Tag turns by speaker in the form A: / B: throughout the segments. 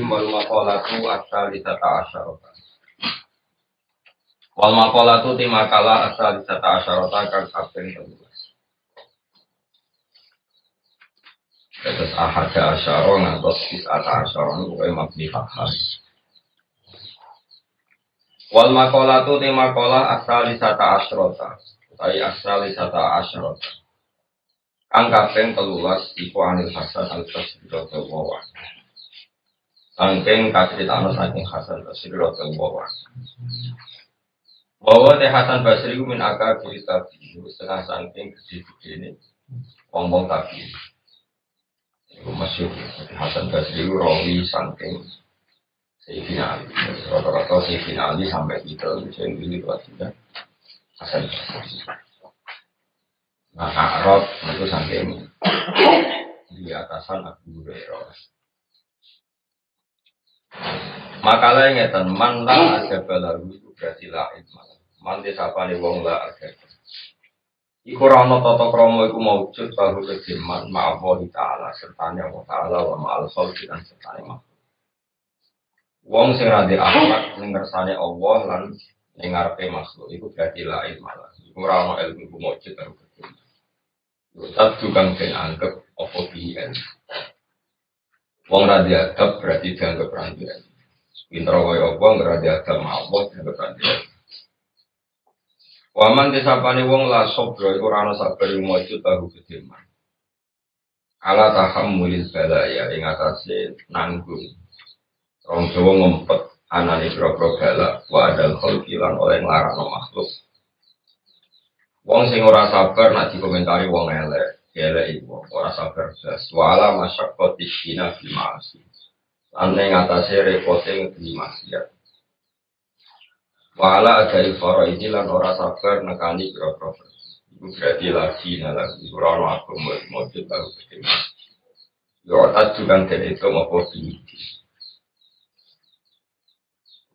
A: Bismillahirrahmanirrahim. Wal maqalatu as-salisata asyarata. Wal maqalatu timakala as-salisata asyarata kang kaping 13. Terus ahada asyara ngantos tis'ata asyara niku kaya mabni fathah. Wal maqalatu timakala as-salisata asyarata. Utai as-salisata asyarata. Kang kaping 13 iku Anil Hasan al-Basri radhiyallahu anhu. Sangking kaceritana saking Hasan Basri radhiyallahu anhu. Bahwa Hasan Basri min akabir tabi'in setengah sangking gede-gede ini wong-wong tabi'in. Iku masyhur Hasan Basri rawi sangking Sayyidina Ali. Rata-rata Sayyidina Ali sampai kita sing ini wasila Hasan Basri. Nah, Arab itu sangking di atasan Abu Hurairah. Makalah ngeten man la ada balagu itu berarti lain malah. Man desapane wong la ada. Iku ora ana tata krama iku maujud bahu kejiman ma'awa ta'ala sertane Allah taala wa ma'al khalqi lan sertane makhluk. Wong sing ra ndek akhlak ning ngersane Allah lan ning ngarepe makhluk iku berarti lain malah. Iku ora ana ilmu iku maujud bahu kejiman. Tetap juga kan anggap opobian. Wong ra diadab berarti dianggap randian. Pinter wae apa ora diadab mawon dianggap randian. Waman desapane wong la sabra iku ora ana sabar mujud tahu kedeman. Ala tahammulil balaya ing atase nanggung. Wong Jawa ngempet anane pro-pro bala wa adal khalqi lan oleh nglarano makhluk. Wong sing ora sabar nek dikomentari wong elek, elek iku ora sabar blas. Wala masyaqqati shina fi ma'asi. Ane ngatasé repote ngendi maksiat. Wala ada faraidi lan ora sabar nekani pira-pira. Iku berarti lagi lagi ora ono aku mau tahu begini. Yo ajukan den itu apa iki.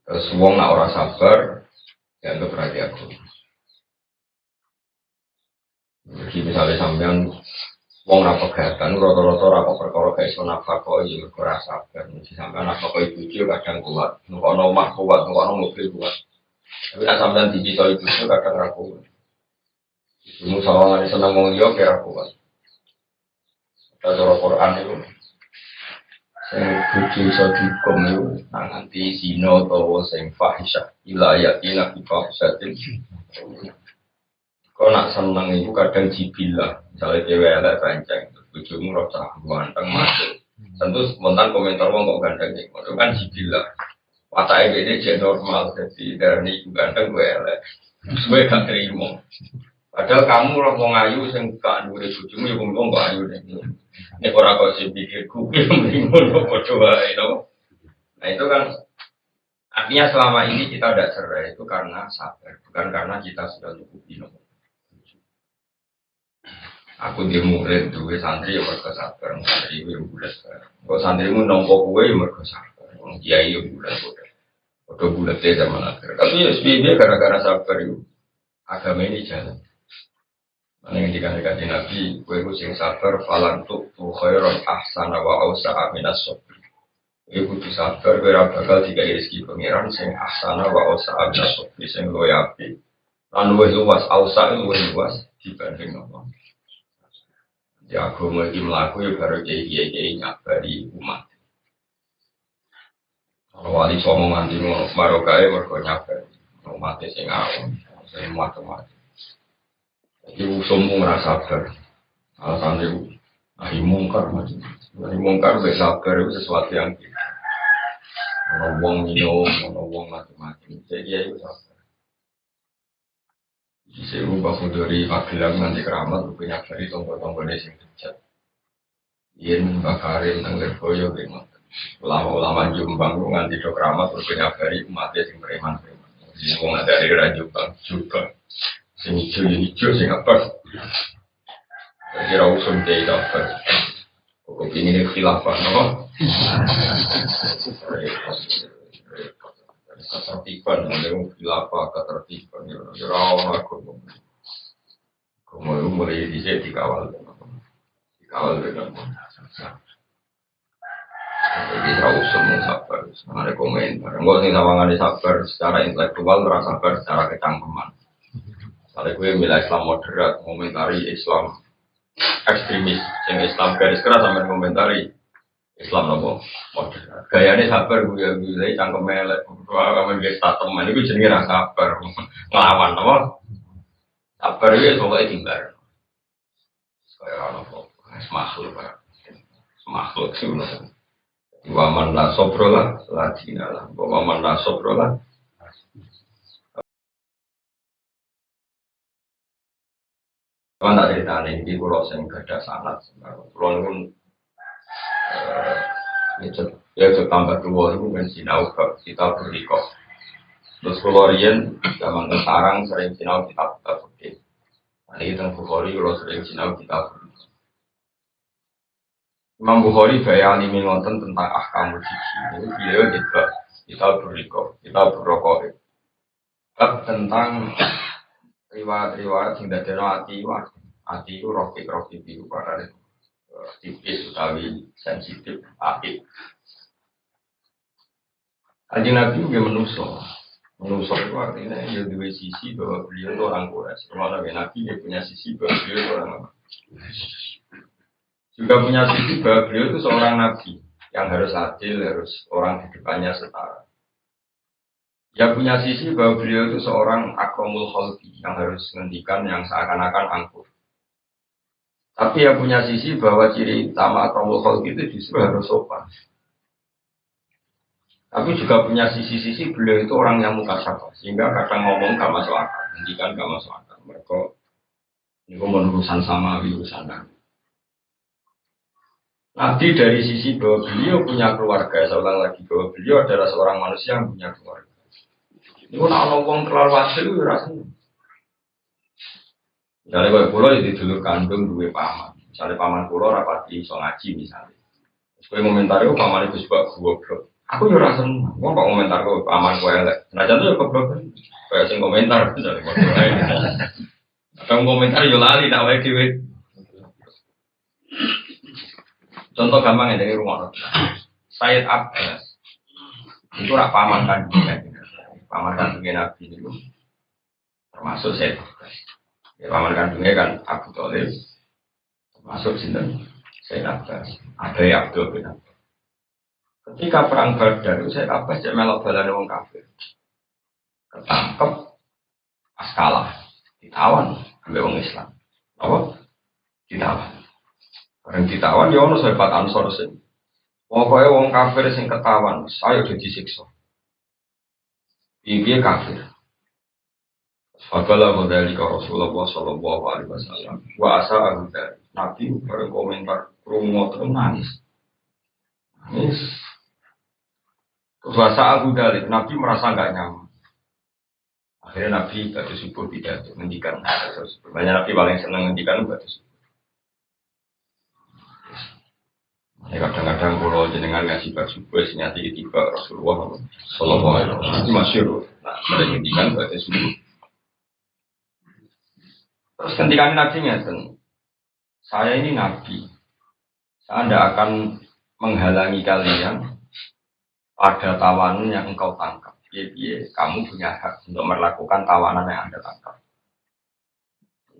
A: Terus wong nek ora sabar dianggap berarti aku. Jadi misalnya sampean wong ra pegatan rata-rata ra perkara gak iso nafkah kok yo ora sabar. Mesti sampean nafkah kok ibu kadang kuat, ngono omah kuat, ngono mobil kuat. Tapi nek sampean dipiso ibu kadang ra kuat. Ibu sawangane seneng wong liya kira kuat. Cara Quran itu sing bojo iso dihukum yo nang nganti zina utawa sing fahisyah ila yatina bi fahishatin. Kau nak seneng itu kadang jibilah, misalnya cewek elek rancang, bojomu rasa ganteng masuk. Tentu spontan komentar wong kok ganteng nih, itu kan jibilah. Wataknya ini jadi normal, jadi dari itu ganteng gue elek, gue gak terima. Padahal kamu orang mau ngayu, sing gak ada bojomu ya ngomong gak ayu deh. Ini orang kau sih pikirku, bingung kok coba itu. Nah itu kan artinya selama ini kita tidak cerai itu karena sabar, bukan karena kita sudah cukup minum. Aku di murid duwe santri ya mergo sabar, santri yo bulat. Kok santrimu nampa kowe ya mergo sabar. Wong kiai yo bulat-bulat. Padha bulate zaman akhir. Tapi ya sebenarnya gara-gara sabar yo agama ini jalan. Nang dikatakan Nabi, kowe ku sing sabar falan tu khairan ahsana wa ausa'a minas sabr. Iku kudu sabar kowe ora bakal dikai rezeki pangeran sing ahsana wa ausa'a minas sabr sing luwih apik. Lan luwih luas ausa'a luwih luas dibanding apa. Ya aku mau melaku ya baru kiai nyabari umat. Kalau wali somo nganti marokai mergo nyabari umatnya sing awam, sing macam-macam. Jadi usummu ngerasa sabar. Alasan itu nahi mungkar macam. Nahi mungkar sabar itu sesuatu yang kita. Ono wong minum, ono wong macam-macam. Jadi ya itu sabar. Bisa ubah dari Magelang nanti keramat punya dari tombol-tombolnya sing dicet. Yen bakarin nang Lirboyo gimana? Ulama-ulama Jombang nganti do keramat punya dari umatnya sing preman-preman. Jadi wong ada di Jombang juga. Sing hijau sing apa? Jadi rausum jadi dapat. Kok ini khilafah, no? Ketertiban, yang khilafah ketertiban, ya rawon aku. Kemudian mulai dikawal dengan. Jadi terlalu semua sabar, ada komentar. Enggak sih sama ngani sabar secara intelektual, terasa sabar secara kecangkeman. Kalau gue milih Islam moderat, komentari Islam ekstremis, yang Islam garis keras sampai komentari Islam nopo moderat. Gayanya sabar gue milih cangkem melek, kamu guys teman itu jenis rasa sabar, ngelawan nopo. Sabar itu pokoknya tinggal. Kayak nopo, makhluk, makhluk sih. Waman la sobrola, la dinalah. Waman la sobrola. Kalau tak cerita ini, kalau saya nggak ada sanat, kalau pun ya tambah dua itu kan sinau kita berikut. Terus Florian zaman sekarang sering sinau kita berikut. Nah ini tentang Bukhari kalau sering sinau kita berikut. Imam Bukhari gaya alimi ngonten tentang ahkamul fikih. Ini beliau juga kita berikut, kita berokok. Tentang riwayat hingga dalam hati itu rofik biru pada tipis utawi sensitif api. Kanjeng Nabi juga menuso itu artinya dia dua sisi bahwa beliau itu orang Quraisy. Kalau Nabi dia punya sisi bahwa beliau itu orang apa? Juga punya sisi bahwa beliau itu seorang Nabi yang harus adil, harus orang di depannya setara. Dia punya sisi bahwa beliau itu seorang akromul khalqi yang harus menghentikan yang seakan-akan angkuh. Tapi yang punya sisi bahwa ciri utama akromul khalqi itu justru harus sopan. Tapi juga punya sisi-sisi beliau itu orang yang mukasyafah, sehingga kadang ngomong gak masuk akal, menghentikan gak masuk akal. Mereka ini urusan sama urusan Nabi. Nabi dari sisi bahwa beliau punya keluarga, saya ulang lagi bahwa beliau adalah seorang manusia yang punya keluarga. Itu nak ngomong terlalu wasil itu rasanya. Misalnya kalau pulau itu dulu kandung dua paman. Misalnya paman pulau rapati so ngaji misalnya. Terus komentar itu paman itu sebab goblok. Aku juga rasa, gua kok komentar ke paman gue elek. Nah contoh goblok kan, kayak sing komentar misalnya. Kadang komentar yo lali tak wae dhewe. Contoh gampang ya dari rumah. Sayyid Abbas itu rak paman kan. Paman kandungnya Nabi itu termasuk saya. Ya, paman kandungnya kan Abu Thalib, termasuk sinten saya Abbas. Ada yang Abdul bin Abbas. Ketika perang Badar itu saya Abbas cek melok balane wong kafir. Ketangkep pas kalah, ditawan ambil wong Islam. Apa? Ditawan. Bareng ditawan ya ono sahabat Ansor sing. Pokoke wong kafir sing ketawan, saya udah disiksa. Dia kafir. Fakalah dari Rasulullah Sallallahu Alaihi Wasallam. Wa asa agda. Nabi berkomentar rumah terus nangis. Terus asa agda. Nabi merasa nggak nyaman. Akhirnya Nabi batu subuh tidak menghentikan. Banyak Nabi paling senang menghentikan batu subuh. Kadang-kadang kalau jenengan ngasih batu subuh, nyati tiba Rasulullah Sallallahu Alaihi Wasallam. Ini masyhur. Nah, mereka menghentikan batu subuh. Terus ketika Nabi ngeten, saya ini Nabi, saya tidak akan menghalangi kalian pada tawanan yang engkau tangkap. Jadi kamu punya hak untuk melakukan tawanan yang Anda tangkap.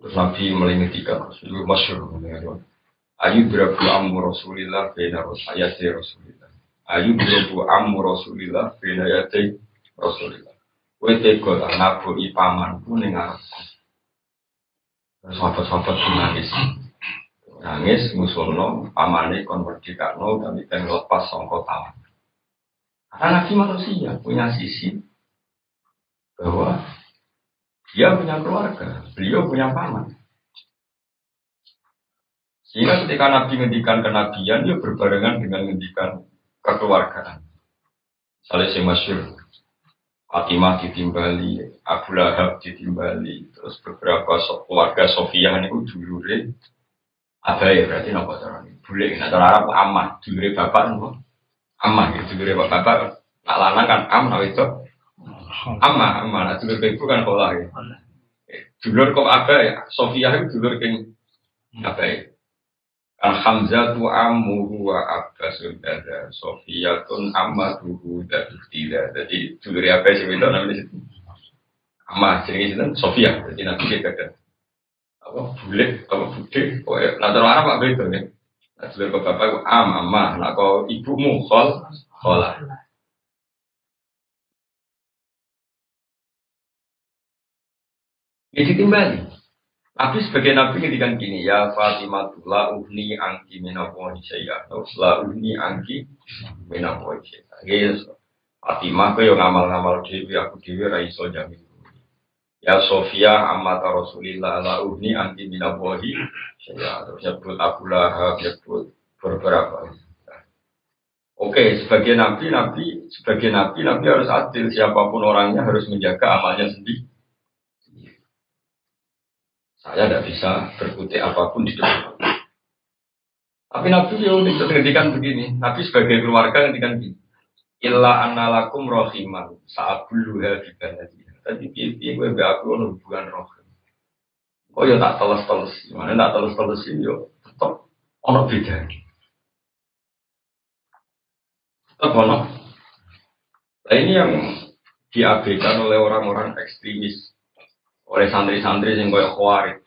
A: Terus Nabi melingitikan Rasulullah masyhur. Ayu berabu ammu Rasulillah bina ayati Rasulillah. Ayu berabu ammu Rasulillah bina ayati Rasulillah. Wete gola nabu ipaman kuning arep. Sahabat-sahabat nangis musuhno pamane kon merdekano tapi kan lepas sangka tawan. Karena Nabi manusia punya sisi bahwa dia punya keluarga, beliau punya paman. Sehingga ketika Nabi ngendikan kenabian dia berbarengan dengan ngendikan kekeluargaan. Misalnya si masyhur Fatimah ditimbali, Abu Lahab ditimbali, terus beberapa keluarga Sofiyah itu dulure abai berarti nopo carane. Bule nek cara Arab amah, dulure bapak nopo? Amah gitu, dulure bapak. Nak lanang kan am nak itu. Amah, nah dulur ibu kan pola ya. Dulur kok abai, Sofiyah itu dulur king abai. Kan Hamzah tu ammuhu wa abbasun dada Sofiyatun ammatuhu dada tidak. Jadi dulure apa sih itu namanya situ. Amma jenenge sinten Sofia. Jadi nabi kita ada apa bude. Oh ya, nah terus Arab apa itu ya? Nah dulur bapak itu amma. Nah kau ibumu kholah. Jadi timbali. Nabi sebagai nabi ngedikan gini ya Fatimah uhni angki minawahi saya. La uhni angki minawahi saya. Yes. Fatimah kau yang ngamal-ngamal dewi aku dewi raiso jamin. Ya Sofia amat Rasulillah la uhni angki minawahi saya. Terus nyebut Abu Lahab nyebut beberapa. Oke, sebagai nabi harus adil. Siapapun orangnya harus menjaga amalnya sendiri. Saya tidak bisa berkutik apapun di depan. Tapi Nabi ya unik ngendikan begini. Nabi sebagai keluarga ngendikan begini. Illa annalakum rohiman saat buluha di banadi. Tadi piye gue be aku ono hubungan rohim. Oh ya tak teles-teles. Mana tak teles-teles yo tetep ono beda. Tetep ono. Nah ini yang diabaikan oleh orang-orang ekstremis, oleh santri-santri yang koyo khawarij.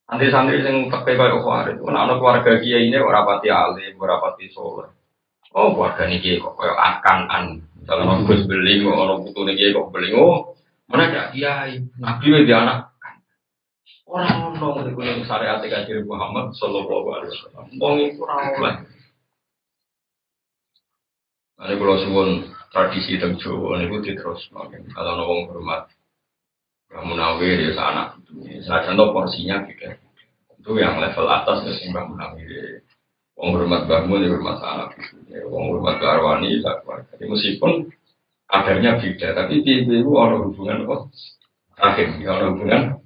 A: Santri-santri yang pakai koyo khawarij, ana keluarga kiai ini ora pati alim, ora pati soleh. Oh, keluarga niki kok koyo akan. Misalnya orang Gus beling, orang putu niki kok beling. Oh, mana ada kiai, nabi wae dia anak. Orang ono niku ning syariat Kanjeng Muhammad sallallahu alaihi wasallam. Wong iku ora oleh. Ane kula suwun tradisi teng Jawa niku diterusno. Kalau ana wong hormat Mbah Munawir ya anak itu. Senajan to porsinya beda. Itu yang level atas ya sing Mbah Munawir. Wong hormat bangun ya hormat anak itu. Wong hormat Arwani ya keluarga. Jadi meskipun kadarnya beda, tapi itu ada hubungan kok. Rahim, ya ada hubungan.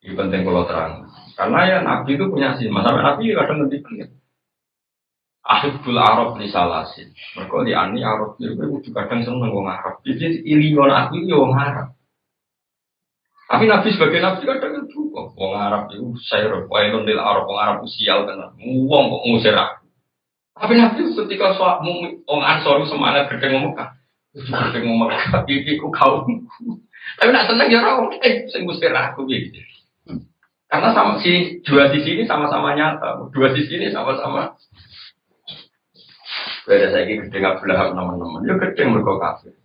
A: Ini penting kalau terang. Karena ya Nabi itu punya sih. Masalah Nabi kadang ngerti. Akhibul Arab li salasin. Mereka di ani Arab itu kadang seneng wong Arab. Jadi ilion aku itu wong Arab. Tapi Nabi sebagai Nabi kadang itu kok wong Arab itu saya wailun lil Arab wong Arab sial tenan. Wong kok ngusir aku. Tapi Nabi ketika wong Ansor semangat gedhe ngomong gedhe ngomong iki ku kaum. Tapi nak seneng ya ora sing ngusir aku gitu. Karena sama si dua sisi ini sama-sama nyata. Dua sisi ini sama-sama beda saya ini gede nggak belahap teman-teman. Ya gede mereka kafir.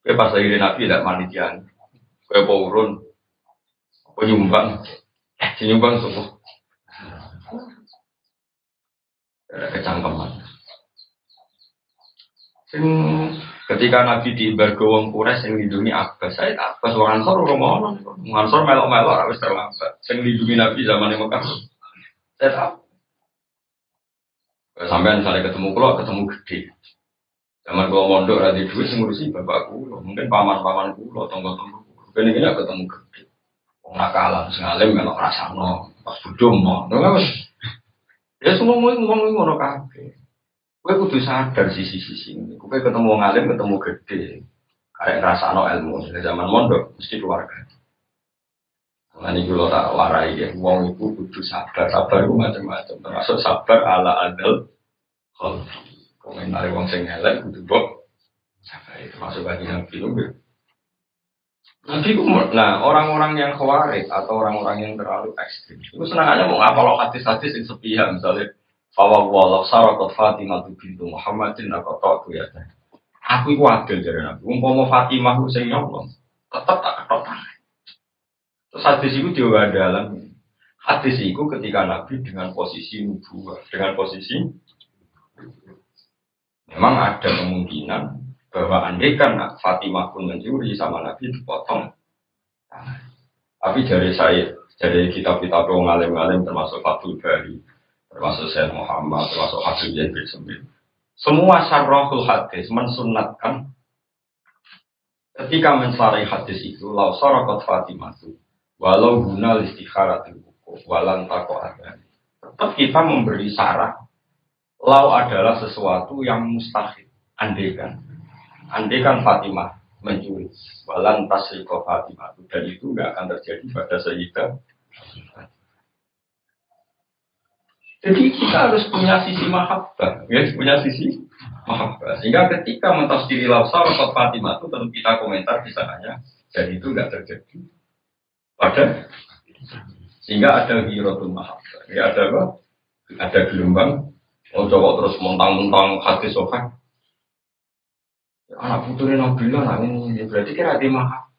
A: Kayak pas lagi Nabi tidak manitian. Kayak purun, penyumbang, penyumbang semua. Kecangkeman. Ketika Nabi diibar ke wong Quraisy yang lindungi Abbas, saya Abbas wong Ansor romono, wong Ansor melok-melok harus terlambat. Yang lindungi Nabi zaman yang Mekah. Saya tahu. Sampai misalnya ketemu gede. Zaman gua mondok radhi duit ngurusi bapak kulo, mungkin paman-paman kulo, tonggo-tonggo kulo. Kene iki ketemu gede. Wong nakalan sing alim melok rasano, pas bodho mo. Ya semua ngomong ngono kabeh. Kowe kudu sadar sisi-sisi ini. Kowe ketemu wong alim, ketemu gede. Karek rasano ilmu. Zaman mondok mesti keluarga. Ini kalau tak warai ya, wong itu kudu sabar itu macam-macam. Termasuk sabar ala adil. Kalau komentar wong sing elek kudu mbok sabar itu masuk bagi Nabi itu. Nabi itu, nah orang-orang yang khawarij atau orang-orang yang terlalu ekstrim itu senangannya mau ngapal hadis-hadis yang sepihak misalnya fawwallahu sarakat Fatimah bintu Muhammadin aku ya. Aku itu adil dari Nabi. Umpama Fatimah sing nyolong tetap tak ketok tangan. Terus hadis itu juga dalam hadis itu ketika Nabi dengan posisi nubuwah, dengan posisi memang ada kemungkinan bahwa andaikan Fatimah pun mencuri sama Nabi dipotong. Tapi dari kitab-kitab orang alim-alim termasuk Fathul Bari, termasuk Syekh Muhammad, termasuk Habib Zain bin Sembil. Semua syarahul hadis mensunatkan ketika mensarai hadis itu lau sarakat Fatimah itu walau guna istikharatil wuku walan taqa'adani. Tetap kita memberi syarat lau adalah sesuatu yang mustahil. Andaikan Fatimah mencuri walan tasriqo Fatimah dan itu enggak akan terjadi pada Sayyidah. Jadi kita harus punya sisi mahabbah, ya, punya sisi mahabbah. Sehingga ketika mentafsiri lafzah atau Fatimah itu tentu kita komentar misalnya, dan itu nggak terjadi pada sehingga ada hirotul mahabbah. Ya ada apa? Ada gelombang. Oh coba terus mentang-mentang hati sokan. Anak putunya Nabilah, nah ini berarti kira hati mahabbah.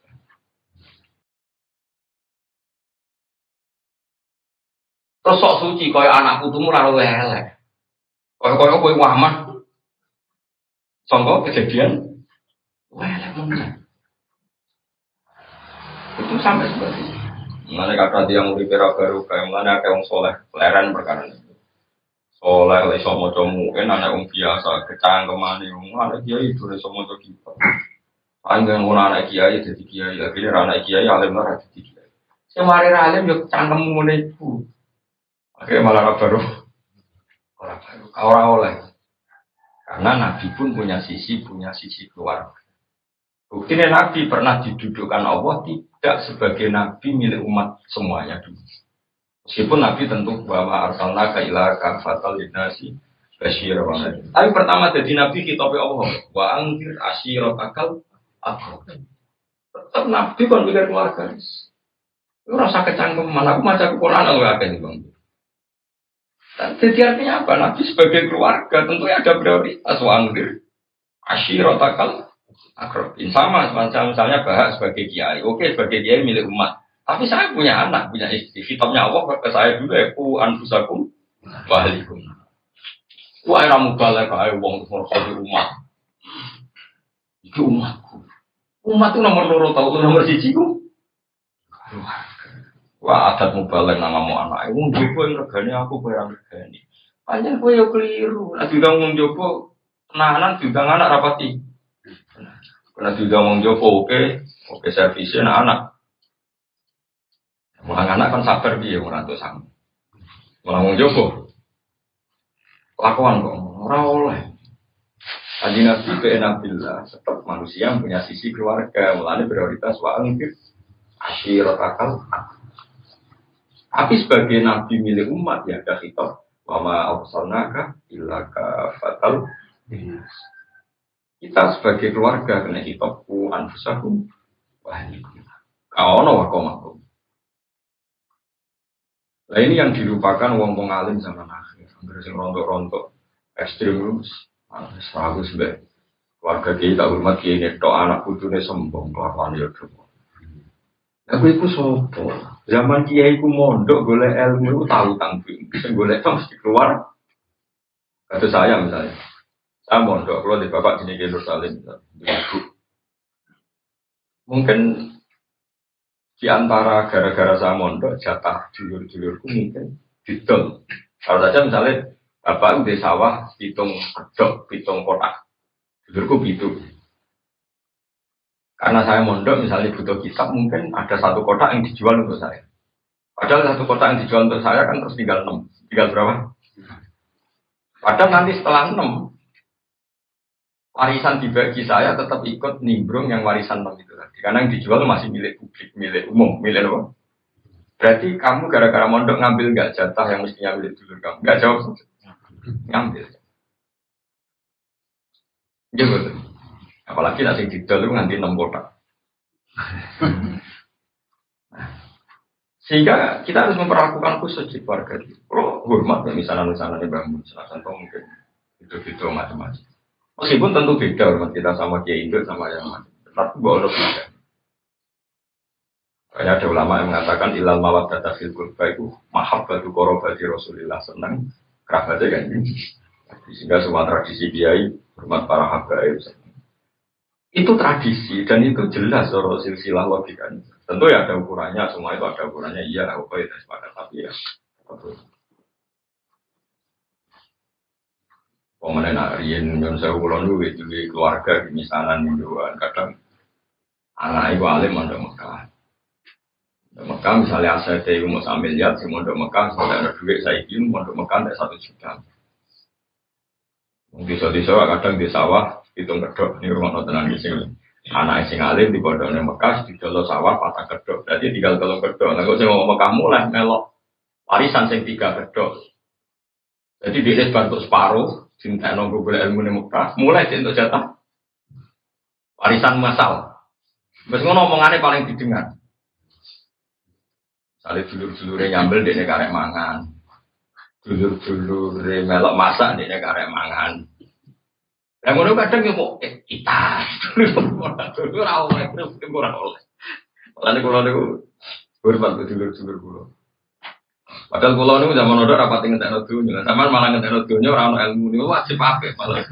A: Terus sok suci kaya anak putumu lalu elek. Kaya kowe waman. Contoh kejadian elek menang. Itu sampai seperti itu. Mana kata dia mau dipera baru kayak mana kayak orang soleh, leren perkara itu. Soleh le iso maca mungkin anak wong biasa, kecangkemane wong anak kiai itu iso maca kitab. Anggen ora anak kiai dadi kiai, lagi anak kiai alim ora dadi kiai. Sing mari alim yo cangkemmu ngene iku. Akhirnya malah baru orang oleh. Karena Nabi pun punya sisi keluarga. Buktinya Nabi pernah didudukkan Allah tidak sebagai Nabi milik umat semuanya dulu. Meskipun Nabi tentu bahwa arsalnaka ila kafatal linnasi basyira wa nadhir. Tapi pertama jadi Nabi kitabe Allah wa anzir ashiratakal aqrabin. Tetap Nabi kon mikir keluarga. Ora usah kecangkeman, aku maca Quran lho akeh iki, Bang. Jadi artinya apa? Nabi sebagai keluarga tentunya ada prioritas wangdir ashiratakal akrabin. Sama misalnya Bahak sebagai kiai. Oke, sebagai kiai milik umat. Tapi saya punya anak, punya istri. Kitabnya Allah ke saya dulu ya. Ku anfusakum wahlikum. Wah, ramu balai kaya wong di rumah. Itu umatku. Umat itu nomor loro tahu nomor siji ku. Wah, adat mubalek namamu anak. Wong jopo yang regane aku barang regane. Panjang kowe yo keliru. Nek diundang wong jopo tenanan diundang anak rapati. Kena diundang wong jopo oke servis anak. Mulang anak kan sabar piye ora entuk sang. Mulang wong jopo. Lakuan kok ora oleh. Kanjeng Nabi bin Abdullah tetap manusia yang punya sisi keluarga, mulane prioritas wa angkir ashiratakal. Tapi sebagai nabi milik umat ya ada khitab wa ma arsalnaka illa kafatal linnas. Kita sebagai keluarga kena khitabku anfusakum wa ahlikum. Kaono wa qaum. Nah ini yang dilupakan wong-wong alim zaman akhir. Angger sing rontok-rontok ekstrem seragu sebagai keluarga kita hormat kiai tok anak putune sombong kelakuan yo dhewe. Aku iku sopo? Zaman kiai ku mondok golek ilmu iku tahu tanggung. Sing golek mesti keluar. Kata saya misalnya. Saya mondok kalau di bapak jenenge Nur Salim. Mungkin di antara gara-gara saya mondok jatah dulur-dulurku mungkin didol. Kalau saja misalnya bapak di sawah pitung kedok, pitung kotak. Dulurku pitu. Karena saya mondok misalnya butuh kitab mungkin ada satu kotak yang dijual untuk saya. Padahal satu kotak yang dijual untuk saya kan terus tinggal 6. Tinggal berapa? Padahal nanti setelah 6 warisan dibagi saya tetap ikut nimbrung yang warisan 6 itu tadi. Karena yang dijual masih milik publik, milik umum, milik apa? Berarti kamu gara-gara mondok ngambil nggak jatah yang mestinya milik dulur kamu? Nggak jawab. Ngambil. Gitu. Apalagi nasi didol itu nganti 6 kotak. Sehingga kita harus memperlakukan khusus di keluarga itu. Kalau hormat ya misalnya bangun, contoh mungkin itu macam-macam. Meskipun tentu beda hormat kita sama Kiai Indo sama yang lain. Tapi boleh beda. Kayak ada ulama yang mengatakan ilal mawaddata fil qurba itu mahabbatu qarabati Rasulillah, senang kerabatnya kan. Sehingga semua tradisi kiai hormat para habaib. Itu tradisi dan itu jelas soal silsilah logikanya. Tentu ya ada ukurannya, semua itu ada ukurannya. Iya, aku itu sepakat tapi ya. Pemenang Aryan yang saya ulang dulu itu di keluarga di misanan minduan kadang anak ibu alim mondok Mekah. Mekah misalnya saya teh mau sambil lihat si mondok Mekah sampai ada duit saya ingin mondok Mekah ada 1 juta. Mungkin desa kadang di sawah hitung kedok ini rumah nontonan di sini. Anak sing alim di pondoknya Mekah di dalam sawah patah kedok. Jadi tinggal kalau kedok. Nah kalau saya ngomong Mekah mulai melok warisan sing 3 kedok. Jadi dia bantu separuh, cinta nunggu boleh ilmu nih Mekah, mulai untuk jatah warisan masal. Meskipun omongannya paling didengar. Salih dulur-dulurnya nyambel dia karek mangan, dulur-dulurnya melok masak dia karek mangan. Yang ngono kadang yo mau kita, dulur oleh, kurang oleh. Lalu kalau niku hormat dulur-dulur kulo. Padahal kulo niku zaman udah rapat ngentekno dunya, sampean malah ngentekno dunya ora ono ilmu niku wajib pakai malah.